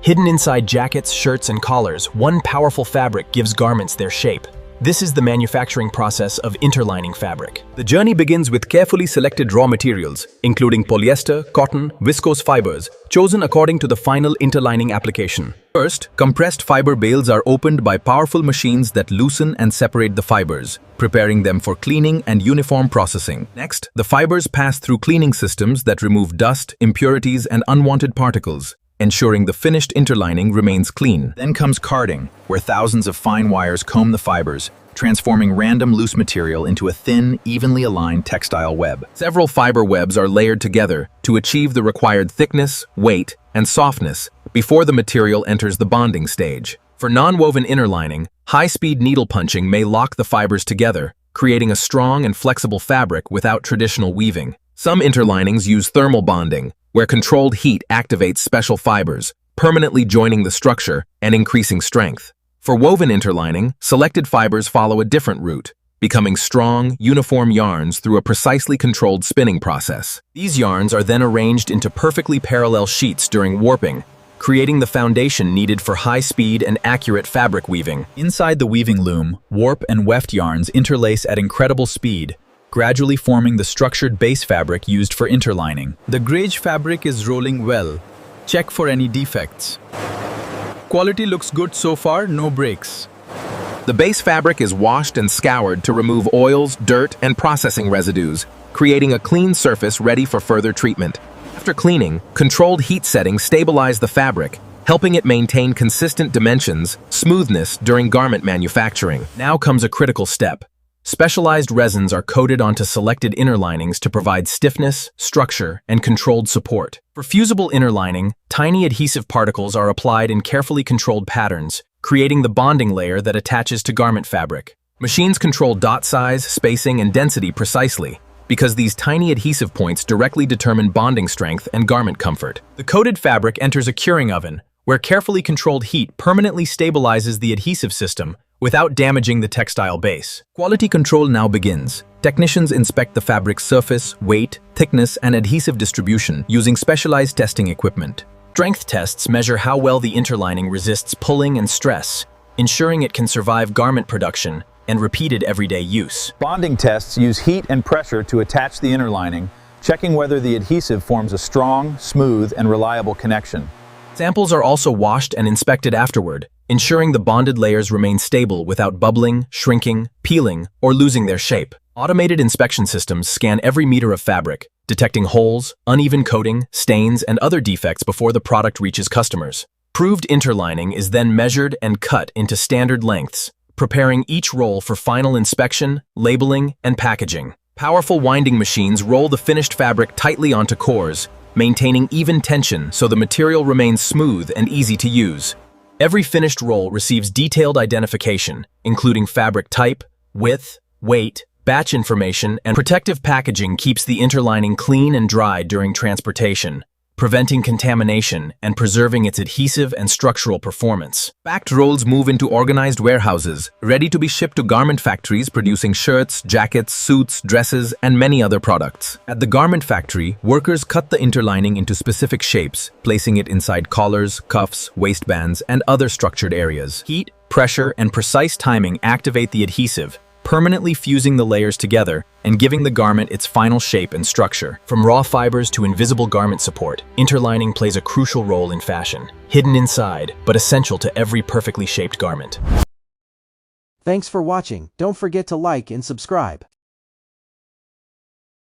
Hidden inside jackets, shirts, and collars, one powerful fabric gives garments their shape. This is the manufacturing process of interlining fabric. The journey begins with carefully selected raw materials, including polyester, cotton, viscose fibers, chosen according to the final interlining application. First, compressed fiber bales are opened by powerful machines that loosen and separate the fibers, preparing them for cleaning and uniform processing. Next, the fibers pass through cleaning systems that remove dust, impurities, and unwanted particles, ensuring the finished interlining remains clean. Then comes carding, where thousands of fine wires comb the fibers, transforming random loose material into a thin, evenly aligned textile web. Several fiber webs are layered together to achieve the required thickness, weight, and softness before the material enters the bonding stage. For non-woven interlining, high-speed needle punching may lock the fibers together, creating a strong and flexible fabric without traditional weaving. Some interlinings use thermal bonding, where controlled heat activates special fibers, permanently joining the structure and increasing strength. For woven interlining, selected fibers follow a different route, becoming strong, uniform yarns through a precisely controlled spinning process. These yarns are then arranged into perfectly parallel sheets during warping, creating the foundation needed for high-speed and accurate fabric weaving. Inside the weaving loom, warp and weft yarns interlace at incredible speed, gradually forming the structured base fabric used for interlining. The gauge fabric is rolling well. Check for any defects. Quality looks good so far, no breaks. The base fabric is washed and scoured to remove oils, dirt, and processing residues, creating a clean surface ready for further treatment. After cleaning, controlled heat settings stabilize the fabric, helping it maintain consistent dimensions, smoothness during garment manufacturing. Now comes a critical step. Specialized resins are coated onto selected interlinings to provide stiffness, structure, and controlled support. For fusible interlining, tiny adhesive particles are applied in carefully controlled patterns, creating the bonding layer that attaches to garment fabric. Machines control dot size, spacing, and density precisely, because these tiny adhesive points directly determine bonding strength and garment comfort. The coated fabric enters a curing oven, where carefully controlled heat permanently stabilizes the adhesive system without damaging the textile base. Quality control now begins. Technicians inspect the fabric's surface, weight, thickness, and adhesive distribution using specialized testing equipment. Strength tests measure how well the interlining resists pulling and stress, ensuring it can survive garment production and repeated everyday use. Bonding tests use heat and pressure to attach the interlining, checking whether the adhesive forms a strong, smooth, and reliable connection. Samples are also washed and inspected afterward, ensuring the bonded layers remain stable without bubbling, shrinking, peeling, or losing their shape. Automated inspection systems scan every meter of fabric, detecting holes, uneven coating, stains, and other defects before the product reaches customers. Proved interlining is then measured and cut into standard lengths, preparing each roll for final inspection, labeling, and packaging. Powerful winding machines roll the finished fabric tightly onto cores, maintaining even tension so the material remains smooth and easy to use. Every finished roll receives detailed identification, including fabric type, width, weight, batch information, and protective packaging keeps the interlining clean and dry during transportation, preventing contamination and preserving its adhesive and structural performance. Packed rolls move into organized warehouses, ready to be shipped to garment factories producing shirts, jackets, suits, dresses, and many other products. At the garment factory, workers cut the interlining into specific shapes, placing it inside collars, cuffs, waistbands, and other structured areas. Heat, pressure, and precise timing activate the adhesive, permanently fusing the layers together and giving the garment its final shape and structure. From raw fibers to invisible garment support, interlining plays a crucial role in fashion, hidden inside, but essential to every perfectly shaped garment. Thanks for watching. Don't forget to like and subscribe.